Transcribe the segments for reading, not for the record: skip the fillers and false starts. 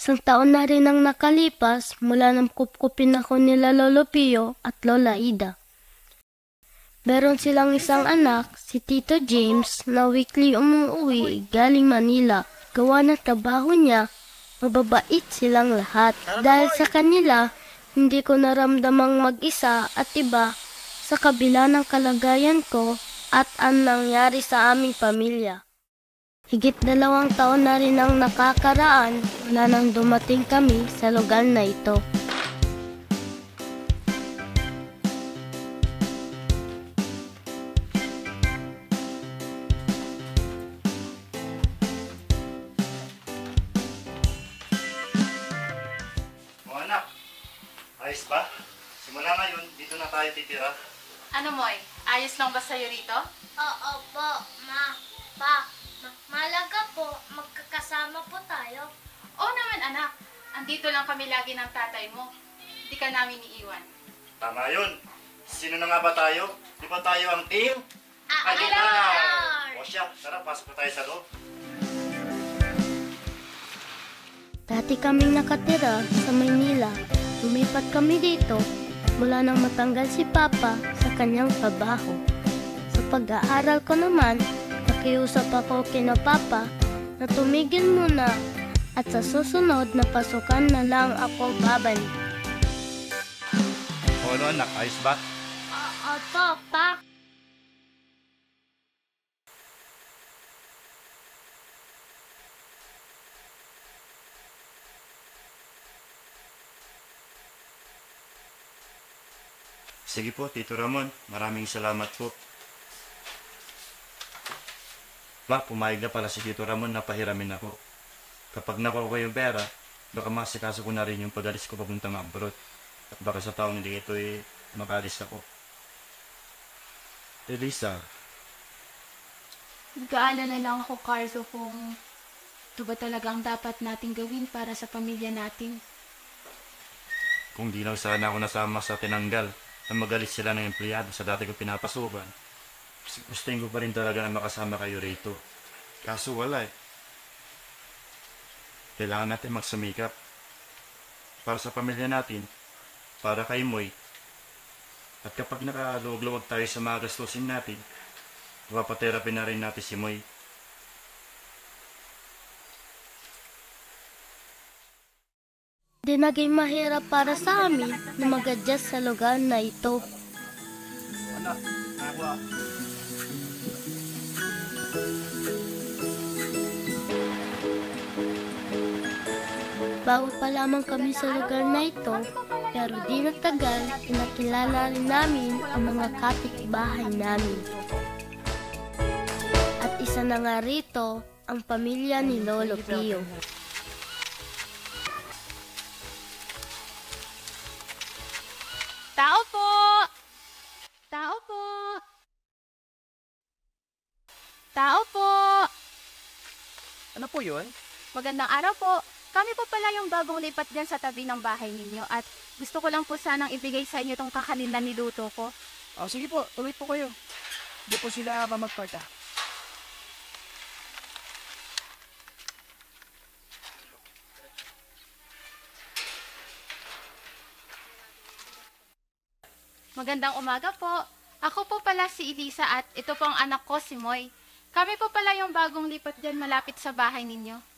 Isang taon na rin ang nakalipas mula nang kupkupin ako nila Lolo Pio at Lola Ida. Meron silang isang anak, si Tito James, na weekly umuwi galing Manila. Gawa ng trabaho niya, mababait silang lahat. Dahil sa kanila, hindi ko naramdamang mag-isa at iba sa kabila ng kalagayan ko at ang nangyari sa aming pamilya. Higit 2 taon na rin ang nakakaraan mula nang dumating kami sa lugar na ito. Mga anak, ayos ba? Simula ngayon, dito na tayo titira. Ano, Moy? Ayos lang ba sa'yo rito? Oo po, Malaga po, magkakasama po tayo. Oo naman, anak. Andito lang kami lagi ng tatay mo. Hindi ka namin iiwan. Tama yun. Sino na nga ba tayo? Di ba tayo ang team? Alar! O siya, tara, pasok na tayo sa loob. Dati kaming nakatira sa Maynila. Lumipat kami dito mula nang matanggal si Papa sa kanyang trabaho. Sa pag-aaral ko naman, nakiusap ako kina Papa na tumigil muna at sa susunod na pasukan na lang ako babalik. O ano anak, ayos ba? Opo, Pa. Sige po, Tito Ramon. Maraming salamat po. Ma, pumayag na pala si Tito Ramon na pahiramin ako. Kapag nakuha ko yung pera, baka masikaso ko na rin yung pag-alis ko papuntang abroad. At baka sa taong hindi ito makalis ako. Elisa, Nag-aalala lang ako, Carlo, kung ito ba talagang dapat nating gawin para sa pamilya natin. kung di lang sana ako nasama sa tinanggal na magalis sila ng empleyado sa dati ko pinapasukan, gustuin ko pa rin talaga na makasama kayo rito. Kaso wala eh. Kailangan natin magsumikap. Para sa pamilya natin, para kay Moy. At kapag nakaluwag-luwag tayo sa mga gastusin natin, mapapatherapy na rin natin si Moy. Di naging mahirap para sa amin na mag-adjust sa lugar na ito. Bago pa lamang kami sa lugar na ito, pero di nagtagal, pinakilala rin namin ang mga kapitbahay namin. At isa na nga rito, ang pamilya ni Lolo Pio. Tao po! Tao po! Tao po! Ano po yun? Magandang araw po. Kami po pala yung bagong lipat dyan sa tabi ng bahay ninyo at gusto ko lang po sanang ibigay sa inyo itong kakanin na niluto ko. Sige po, tuloy po kayo. Hindi po sila mamagparta. Magandang umaga po. Ako po pala si Elisa at ito po ang anak ko si Moy. Kami po pala yung bagong lipat dyan malapit sa bahay ninyo.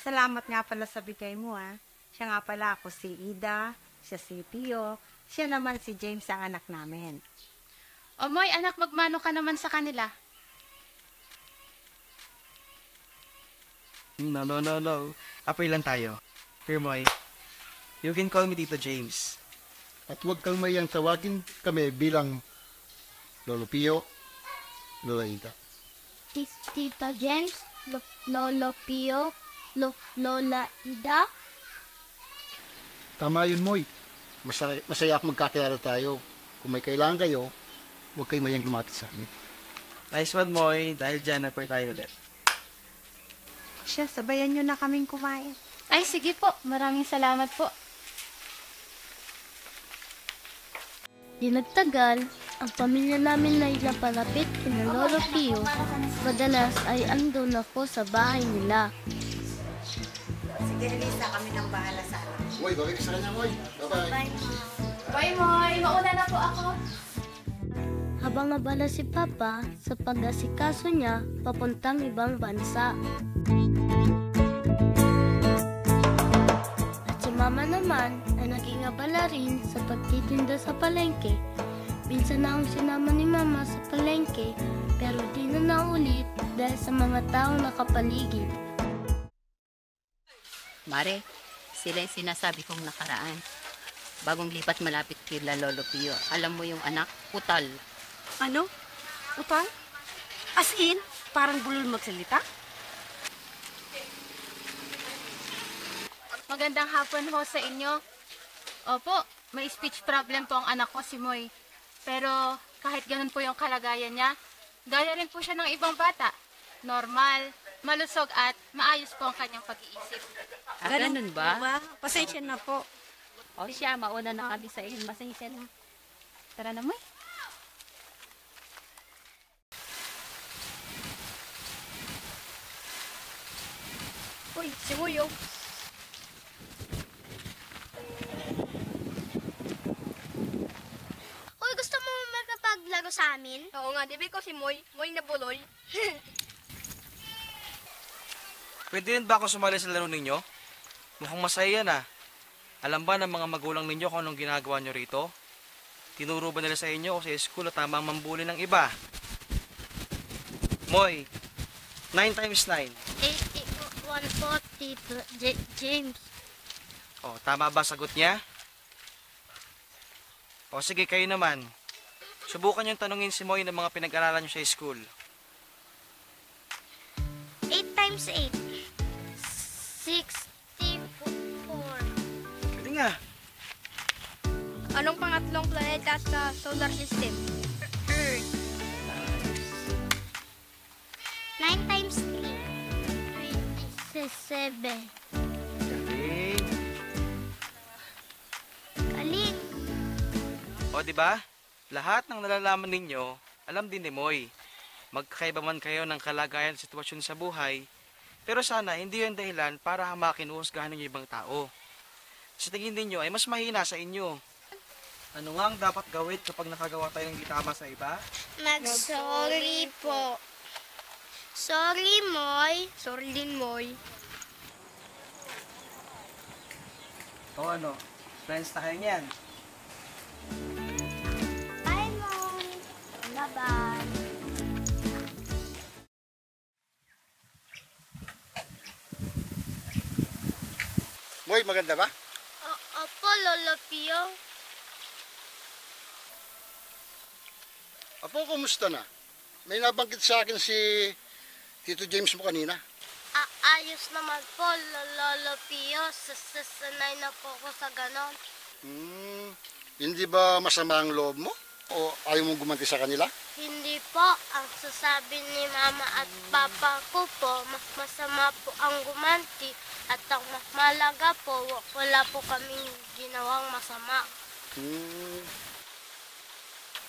Salamat nga pala sa bigay mo, ha. Siya nga pala ako si Ida, siya si Pio, siya naman si James ang anak namin. O Moy, anak, magmano ka naman sa kanila. No. Apoy lang tayo. Here, Moy. You can call me Tito James. At huwag kang mayang tawagin kami bilang Lolo Pio, Lola Ida. Tita James, Lolo Pio, Lola Ida. Tama yun, Moy. Masaya ako magkakilala tayo. Kung may kailangan kayo, huwag kayo mayang lumapit sa amin. Nice one, Moy. Dahil dyan, apoy tayo ulit. Siya, sabayan nyo na kaming kumain. Ay, sige po. Maraming salamat po. Di nagtagal, ang pamilya namin na napalapit kina Lolo Pio. Madalas ay andun ako sa bahay nila. Sige, Elisa, kami nang bahala sa anak. Moy, balik ka sa kanya, Moy. Bye-bye. Bye, Moy. Mauna na po ako. Habang abala si Papa sa pag-asikaso niya papuntang ibang bansa. At si Mama naman ay naging abala rin sa pagtitinda sa palengke. Minsan na akong sinama ni Mama sa palengke pero di na naulit dahil sa mga taong nakapaligid. Mare, sila yung sinasabi kong nakaraan. Bagong lipat malapit kila Lolo Pio. Alam mo yung anak, Utal. Ano? Utang? As in, parang bulol magsalita? Magandang hapon ho sa inyo. Opo, may speech problem po ang anak ko si Moy. Pero kahit ganun po yung kalagayan niya, gaya rin po siya ng ibang bata. Normal, malusog at maayos po ang kanyang pag-iisip. Ganun ba? Pasensya na po. O siya, mauna na kami sa inyo. Masensya na. Tara na, Moy. Uy, si Muyo. Uy, gusto mo magpapaglaro sa amin? Oo nga, di ba ko si Moy? Moy na bulol. Pwede rin ba ako sumali sa laro ninyo? Mukhang masaya yan ah. Alam ba ng mga magulang ninyo kung anong ginagawa nyo rito? Tinuro ba nila sa inyo o sa school na tama ang mambuli ng iba? Moy, 9 times 9. 140, James. O, tama ba sagot niya? O sige, kayo naman. Subukan yung tanungin si Moy ng mga pinag-aralan nyo sa school. 8 times 8. 64. Pwede nga. Anong pangatlong planeta sa solar system? Earth. 9 times 3. 27. Galing. Galing. O, di ba? Lahat ng nalalaman ninyo, alam din ni Moy. Magkakaiba man kayo ng kalagayan at sitwasyon sa buhay, pero sana hindi yun dahilan para hamakin o husgahan ninyo ibang tao. Sa tingin ninyo ay mas mahina sa inyo. Ano nga ang dapat gawin kapag nakagawa tayo ng di tama sa iba? Mag-sorry po. Sorry, Moy. Sorry din, Moy. O ano, friends na kayo niyan. Bye, Moy. Bye-bye. Moy, maganda ba? Opo, Lolo Pio. Apo, kumusta na? May nabanggit sa akin si Tito James mo kanina. Ayos naman po, Lolo Pio. Sasanay na po ako sa ganon. Hindi ba masama ang loob mo? O ayaw mong gumanti sa kanila? Hindi po. Ang sasabi ni Mama at Papa ko po, mas masama po ang gumanti. At ang mas malaga po, wala po kaming ginawang masama.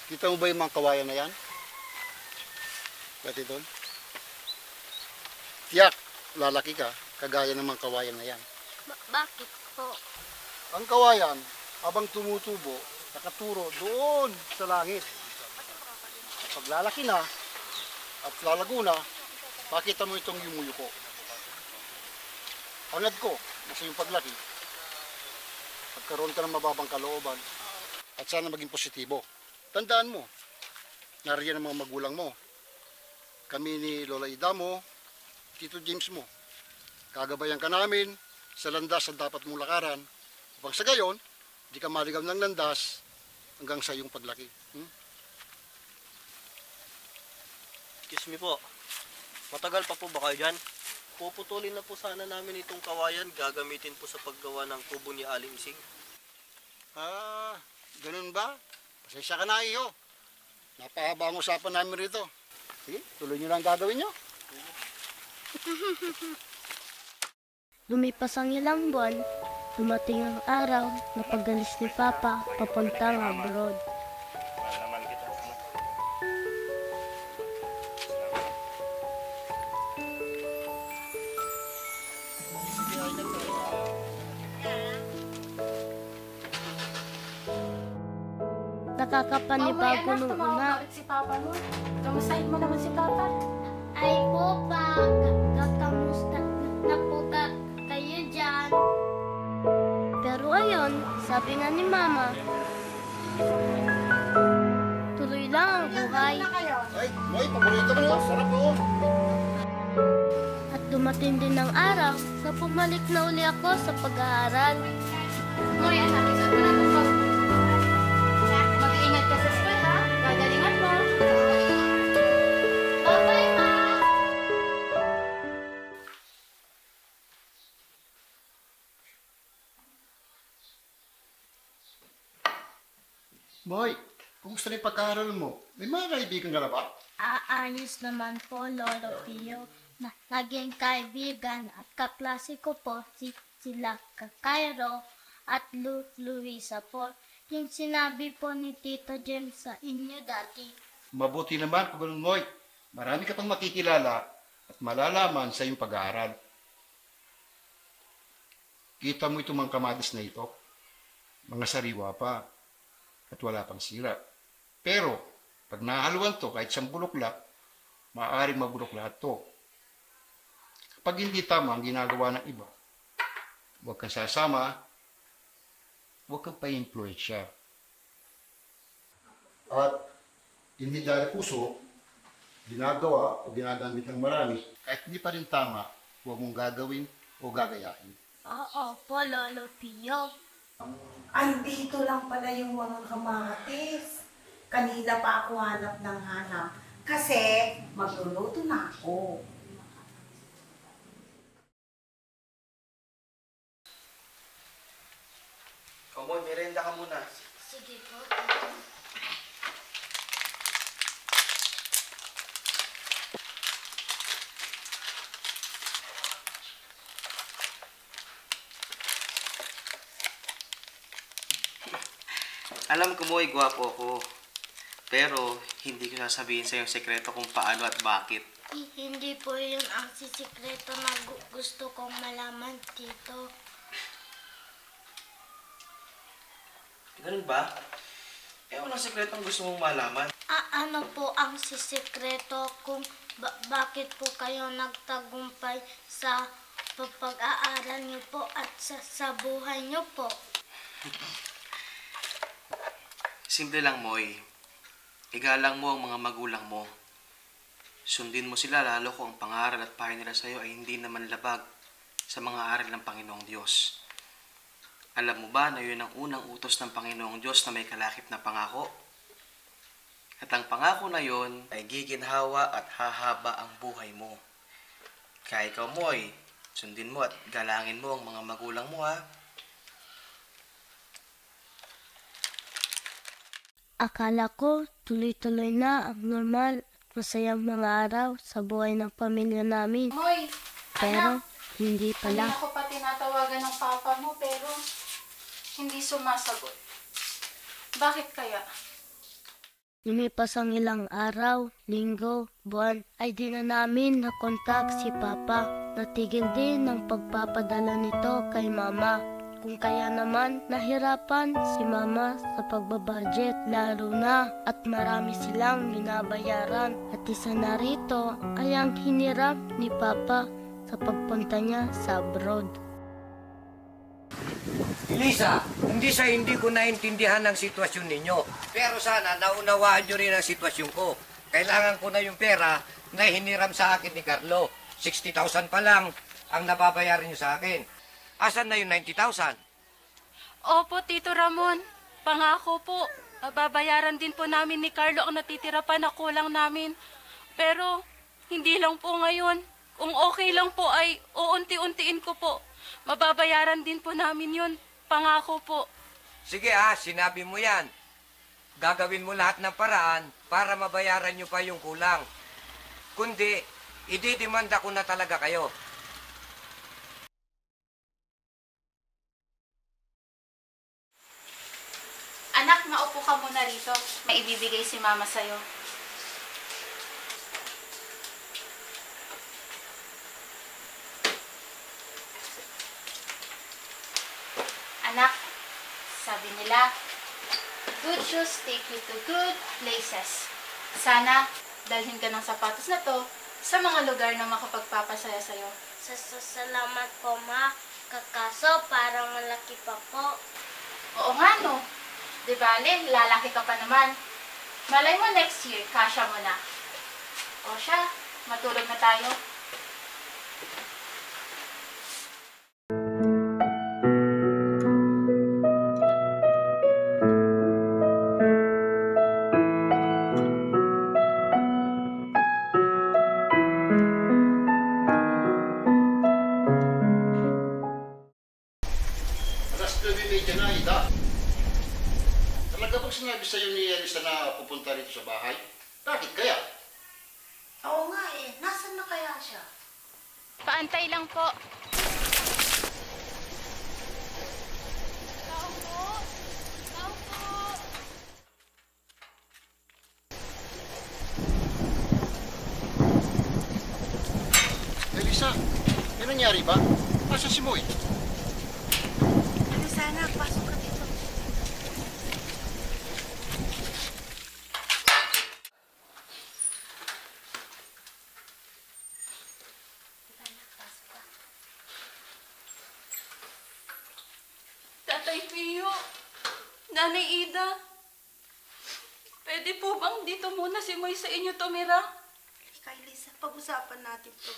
Kita mo ba yung mga kawayan na yan? Pati doon? Tiyak, lalaki ka, kagaya ng mga kawayan na yan. Bakit po? Ang kawayan, habang tumutubo, nakaturo doon sa langit. Pag lalaki na at lalago na, pakita mo itong yumuyuko. Hangad ko, nasa yung paglaki, pagkaroon ka ng mababang kalooban at sana maging positibo. Tandaan mo, nariyan ang mga magulang mo. Kami ni Lola Ida mo, Tito James mo. Kagabayan ka namin sa landas na dapat mong lakaran. Upang sa gayon, di ka maligaw ng landas hanggang sa iyong paglaki. Excuse me po. Matagal pa po ba kayo dyan? Puputulin na po sana namin itong kawayan. Gagamitin po sa paggawa ng kubo ni Aling Ising. Ganun ba? Pasensya ka na, iyo. Napahaba ang usapan namin rito. Sige, tuloy nyo lang gagawin nyo. Lumipas ang ilang buwan, dumating ang araw na pag-alis ni Papa papuntang abroad. Nakakapanibago Anak, nung tumawag una. na ulit si Papa mo. Kamustahin mo naman si Papa. Ay po pa, kakamusta na po kayo dyan. Pero ayun, sabi nga ni Mama, tuloy lang ang buhay. Ay, Moy, paborito mo yun. Sarap mo. At dumating din ang araw na pumalik na uli ako sa pag-aaral. Moy, anak, isot mo na po. Mag-iingat ka sa school, ha? Gagalingan mo. Bye-bye, Ma! Moy, kumusta na yung pagkaaral mo? May mga kaibigan ka na ba? Aayos naman po, Lolo Pio. Naging kaibigan at kaklase ko po sila Kakairo at Luisa po. Yung sinabi po ni Tito James sa inyo dati. Mabuti naman kung ganun, Moy. Marami ka pang makikilala at malalaman sa iyong pag-aaral. Kita mo itong mga kamatis na ito. Mga sariwa pa at wala pang sira. Pero, pag nahaluan to kahit isang bulaklak, maaaring mabulok lahat to. Kapag hindi tama ang ginagawa ng iba, huwag kang sasama, huwag kang pa-influensya. At hindi dahil puso, ginagawa o ginagamit ng marami, kahit hindi pa rin tama, huwag mong gagawin o gagayahin. Oo po, Lolo Pio. Andito lang pala yung mga kamatis. Kanina pa ako hanap ng hanap. Kasi magluluto na ako. Kamoy, merenda ka muna. Sige po. Alam ko, Moy, gwapo ako. Pero, hindi ko sasabihin sa yung sekreto kung paano at bakit. Hindi po yun ang sisikreto na gusto kong malaman, Tito. Ganun ba? Anong sekretong gusto mong malaman? Ano po ang sisikreto kung bakit po kayo nagtagumpay sa pag-aaral niyo po at sa buhay niyo po? Simple lang, Moy. Igalang mo ang mga magulang mo. Sundin mo sila lalo kung ang pangaral at payo nila sa'yo ay hindi naman labag sa mga aral ng Panginoong Diyos. Alam mo ba na yun ang unang utos ng Panginoong Diyos na may kalakip na pangako? At ang pangako na yun ay giginhawa at hahaba ang buhay mo. Kaya ikaw, Moy, sundin mo at galangin mo ang mga magulang mo, ha? Akala ko tuloy-tuloy na ang normal at masayang mga araw sa buhay ng pamilya namin. Moy, Pero anak, hindi pala. kanina ko pa tinatawagan ng papa mo pero hindi sumasagot. Bakit kaya? Lumipas ang ilang araw, linggo, buwan, ay di na namin nakontak si Papa. Natigil din ang pagpapadala nito kay Mama. Kung kaya naman nahirapan si Mama sa pagbabudget, lalo na at marami silang binabayaran. At isa na rito ay ang hinirap ni Papa sa pagpunta niya sa abroad. Lisa, hindi ko naintindihan ang sitwasyon ninyo. Pero sana naunawaan nyo rin ang sitwasyon ko. Kailangan ko na yung pera na hiniram sa akin ni Carlo. 60,000 pa lang ang nababayaran nyo sa akin. Asan na yung 90,000? Opo, Tito Ramon. Pangako po. Babayaran din po namin ni Carlo ang natitira pa na kulang namin. Pero hindi lang po ngayon. Kung okay lang po ay uunti-untiin ko po. Mababayaran din po namin yun. Pangako po. Sige sinabi mo yan. Gagawin mo lahat ng paraan para mabayaran nyo pa yung kulang. Kundi, ididimanda ko na talaga kayo. Anak, maupo ka muna rito. May ibibigay si Mama sa'yo. Anak, sabi nila, good shoes take you to good places. Sana, dalhin ka ng sapatos na to sa mga lugar na makapagpapasaya sa'yo. Salamat po, ma. Kakaso, parang malaki pa po. Oo nga, no? Di bale, lalaki ka pa naman. Malay mo next year, kasya mo na. O siya, matulog na tayo. Alas 9:30 na, Ida. Talaga bang sinabi sa'yo ni Elisa na pupunta rito sa bahay? Bakit kaya? Oo nga eh. Nasaan na kaya siya? Paantay lang po. Elisa, may nangyari ba? Nasaan si Moy? Elisa, anak, pasok ka dito. Tatay Pio, Nanay Ida, pwede po bang dito muna si Moy sa inyo tumira? Halika, Elisa, pag-usapan natin to.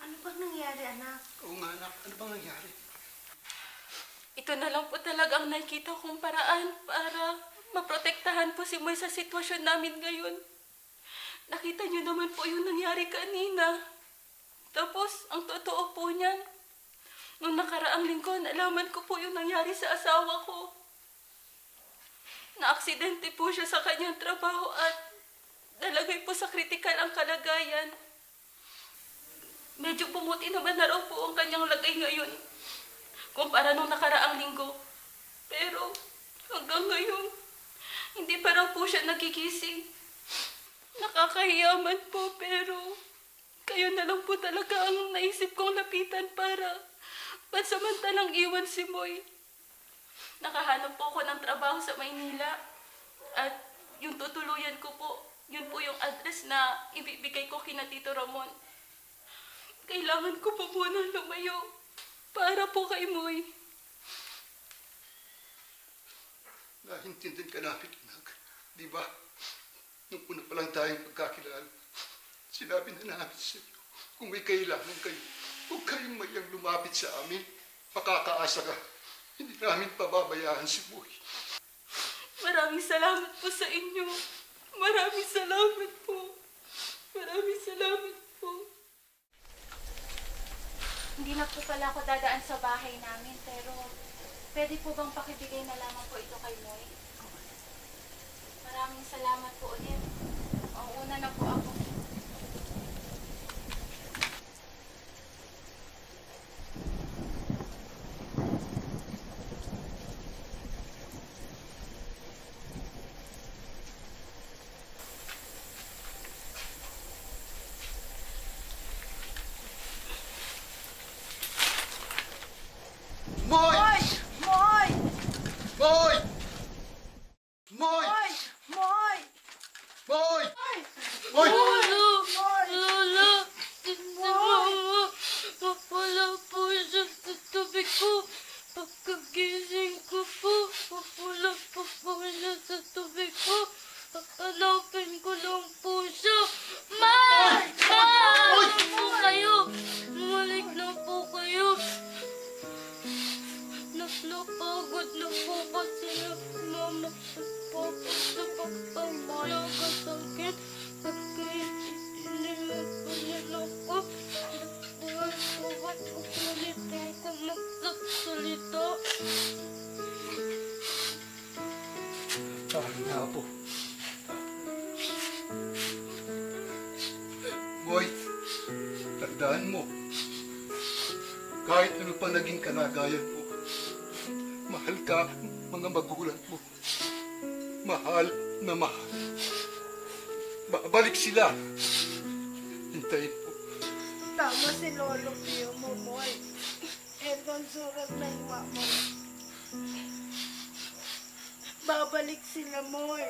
Ano bang nangyari, anak? Oo nga, anak. Ano bang nangyari? Ito na lang po talagang nakikita kong paraan para maprotektahan po si Moy sa sitwasyon namin ngayon. Nakita niyo naman po yung nangyari kanina. Tapos, ang totoo po niyan, nung nakaraang linggo, nalaman ko po yung nangyari sa asawa ko. Na-aksidente po siya sa kanyang trabaho at nalagay po sa kritikal ang kalagayan. Medyo bumuti naman na raw po ang kanyang lagay ngayon kumpara nung nakaraang linggo. Pero hanggang ngayon, hindi pa raw po siya nagigising. Nakakahiyaman po pero kayo na lang po talaga ang naisip kong lapitan para pansamantalang iwan si Moy. Nakahanap po ako ng trabaho sa Maynila at yung tutuluyan ko po, yun po yung address na ibibigay ko kina Tito Ramon. Kailangan ko po muna lumayo para po kay Moy. Naintindihan ka namin, anak. Di ba? Nung una pa lang tayong pagkakilala, sinabi na namin sa iyo, kung may kailangan kayo, huwag kayong mayang lumapit sa amin. Makakaasa ka. Hindi namin pababayaan si Moy. Maraming salamat po sa inyo. Maraming salamat po. Maraming salamat po. Hindi na po pala ako dadaan sa bahay namin, pero pwede po bang pakibigay na lamang po ito kay Moy? Maraming salamat po ulit. Una na po ako. Moy! Moy! Moy! Moy! Moy! Moy! Moy! Lola! Si Mama! Wala po siya sa tabi ko. Pagkagising ko po, wala po siya sa tabi ko. Hanapin ko lang po siya. Ma! Ma! Ano po kayo? Bumalik na po kayo. Napagod na po kasi Mama at Papa sa pagpamalaga sa akin. Pagkainiwan po nila ko. Buwan-buwan ko ulitin ko magsasalita. Tahan na po. Moy, tandaan mo, kahit ano pa naging kalagayan mo, mahal ka mga magulang mo. Mahal na mahal. Babalik sila. Hintayin mo. kasama si Lolo Pio mo, Moy. Ito ang surat na iwa mo. Babalik sila, Moy.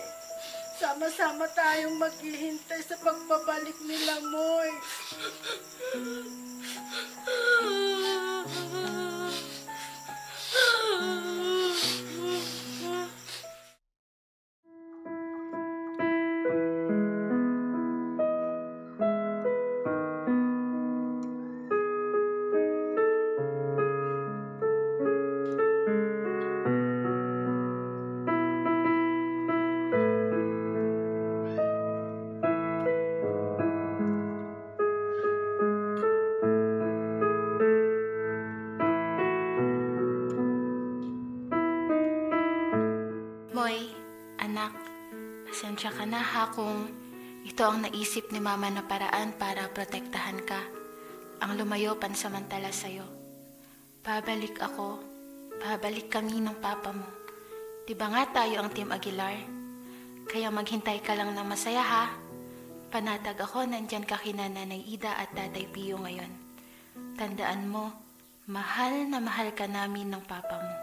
Sama-sama tayong maghihintay sa pagbabalik nila, Moy. Moy, anak, pasensya ka na ha kung ito ang naisip ni Mama na paraan para protektahan ka. Ang lumayo pansamantala sa'yo. Babalik ako, babalik kami ng papa mo. Diba nga tayo ang Team Aguilar? Kaya maghintay ka lang ng masaya ha. Panatag ako, nandyan ka kina Nanay Ida at Tatay Pio ngayon. Tandaan mo, mahal na mahal ka namin ng papa mo.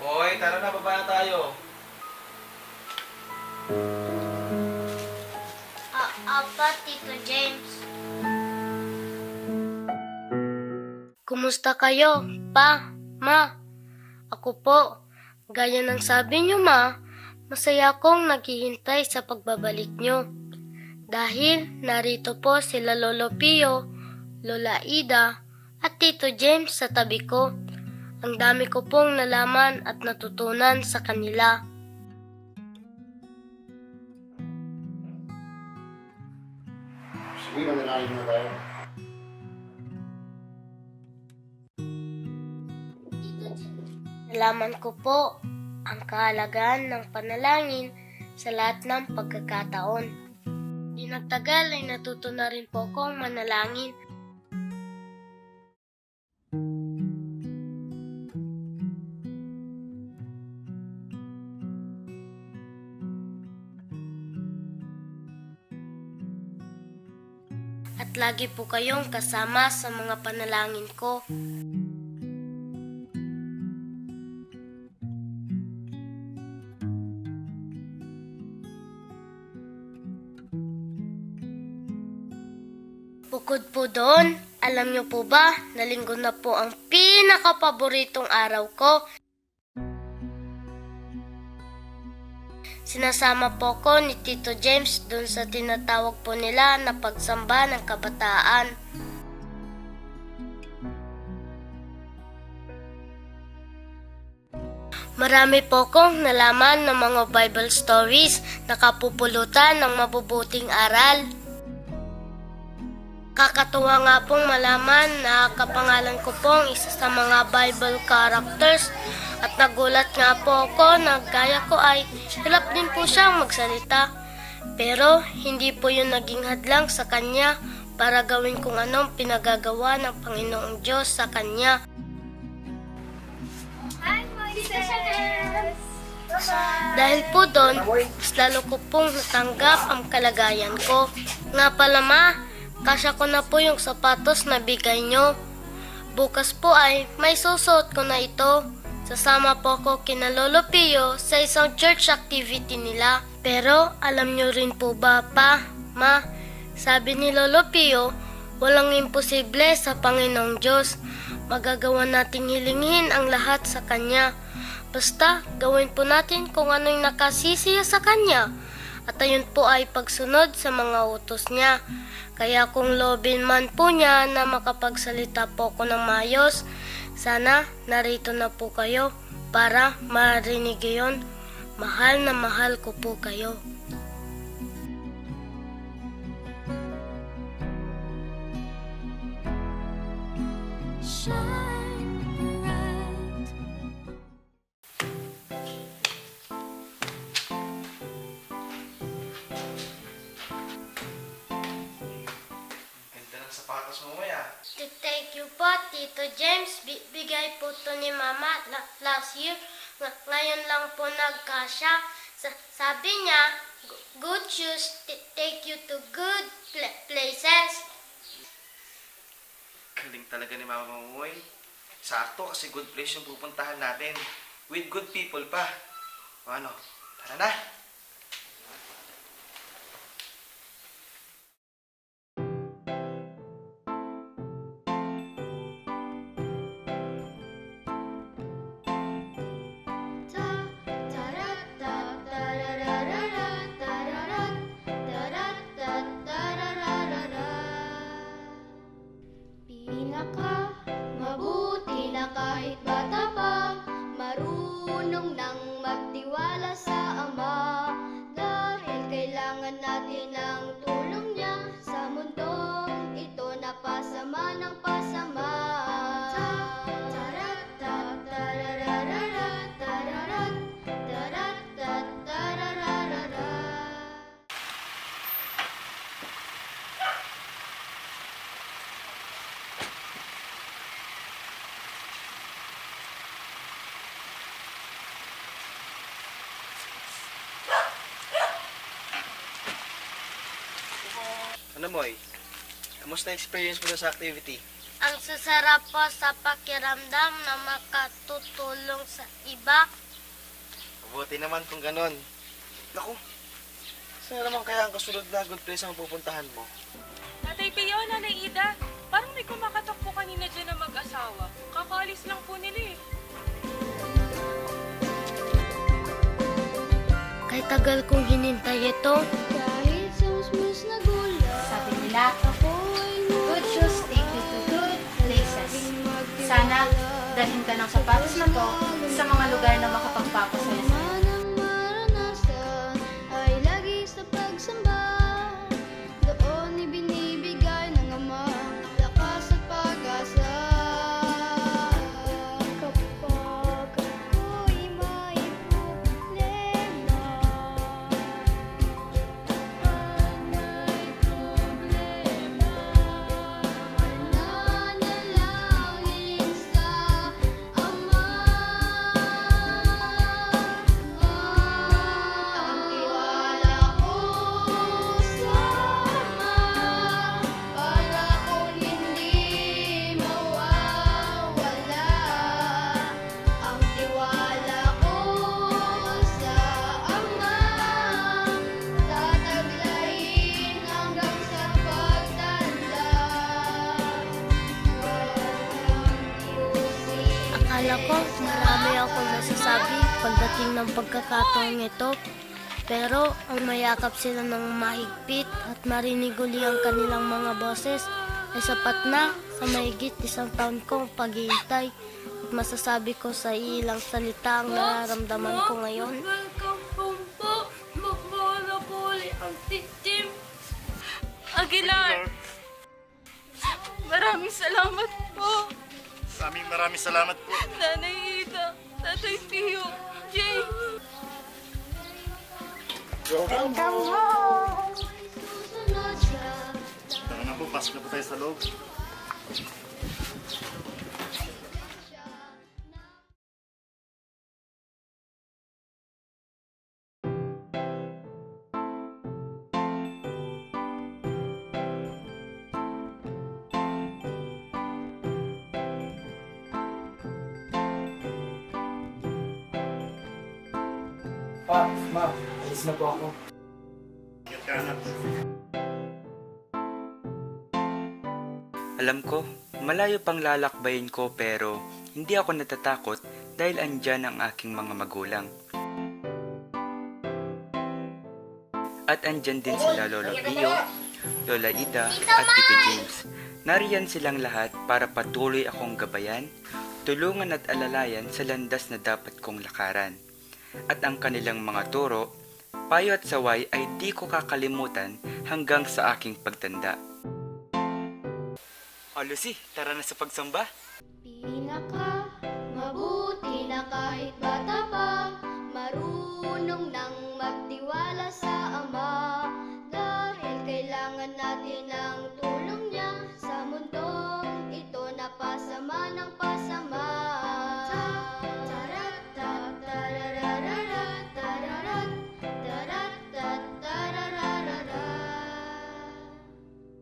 Boy, tara na, baba na tayo. Apa, Tito James? Kumusta kayo, Pa, Ma? Ako po, gaya ng sabi niyo, Ma, masaya akong naghihintay sa pagbabalik niyo. Dahil narito po sila Lolo Pio, Lola Ida, at Tito James sa tabi ko. Ang dami ko pong nalaman at natutunan sa kanila. Sige, manalangin na tayo. Nalaman ko po ang kahalagahan ng panalangin sa lahat ng pagkakataon. Di nagtagal ay natuto na rin po akong manalangin. At lagi po kayong kasama sa mga panalangin ko. Bukod po doon, alam niyo po ba na linggo na po ang pinakapaboritong araw ko? Sinasama po ko ni Tito James doon sa tinatawag po nila na pagsamba ng kabataan. Marami po kong nalaman ng mga Bible stories na kapupulutan ng mabubuting aral. Kakatuwa nga pong malaman na kapangalan ko pong isa sa mga Bible characters at nagulat nga po ako na gaya ko ay hirap din po siyang magsalita. Pero hindi po yun naging hadlang sa kanya para gawin kung anong pinagagawa ng Panginoong Diyos sa kanya. Hi, Moises! Dahil po doon, mas lalo ko pong natanggap ang kalagayan ko. Nga pala ma, kasya ko na po yung sapatos na bigay nyo. Bukas po ay may susuot ko na ito. Sasama po ako kina Lolo Pio sa isang church activity nila. Pero alam nyo rin po ba, Pa, Ma, sabi ni Lolo Pio, walang imposible sa Panginoong Diyos. Magagawa nating hilingin ang lahat sa Kanya. Basta gawin po natin kung ano'y nakasisiya sa Kanya. At ayun po ay pagsunod sa mga utos niya. Kaya kung loobin man po niya na makapagsalita po ko ng maayos, sana narito na po kayo para marinig yun. Mahal na mahal ko po kayo. Sapatos mo, Moy, ah. Titay Thank you po, Tito James. Bigay po to ni Mama last year. Ngayon lang po nagkasya. Sabi niya, good shoes take you to good places. Galing talaga ni Mama Moy. Sakto kasi good place yung pupuntahan natin. With good people pa. O ano, tara na. Mabuti na kahit bata pa, marunong nang magtiwala sa Ama. Dahil kailangan natin ang tulong niya sa mundong ito na pasama ng pasama. Ano, Moy? Kamusta experience mo sa activity? Ang sasarap po sa pakiramdam na makatutulong sa iba. Mabuti naman kung ganon. Naku, saan naman kaya ang kasunod na good place ang pupuntahan mo? Tatay Pio, Nanay Ida, parang may kumakatok po kanina dyan na mag-asawa. Kakaalis lang po nila eh. Kahit tagal kong hinintay ito. Kahit sa musmus na gula, Sabi nila, good shoes take you to good places. Sana dalhin ka ng sapatos na to sa mga lugar na makapagpapasaya sa'yo. manang maranasan ay lagi sa pagsamba. Doon ibinibigay ng Ama lakas at pag-asa. Kapag ako'y may problema, mananalangin sa Ama. Ang tiwala ko sa Ama, para kong hindi mawawala. Ang tiwala ko sa Ama, tataglayin hanggang sa pagtanda. Akala ko marami akong nasasabi pagdating ng pagkakataong ito. Pero ang mayakap sila ng mahigpit at marinig uli ang kanilang mga boses ay sapat na sa mahigit 1 taon kong paghihintay. At masasabi ko sa ilang salita ang nararamdaman ko ngayon. Welcome home po. Magmula po ulit ang titim. Aguilar. Maraming salamat po. Maraming salamat po. Nanay Ida, Tatay Pio, James. Welcome home! Tara na po, pasok na po tayo sa loob. Pa, ma, alis na po ako. Ingat ka, anak. Alam ko, malayo pang lalakbayin ko pero hindi ako natatakot dahil andyan ang aking mga magulang. At andyan din sila Lolo Pio, Lola Ida at Tito James. Nariyan silang lahat para patuloy akong gabayan, tulungan at alalayan sa landas na dapat kong lakaran. At ang kanilang mga turo, payo at saway ay di ko kakalimutan hanggang sa aking pagtanda. O Lucy, tara na sa pagsamba.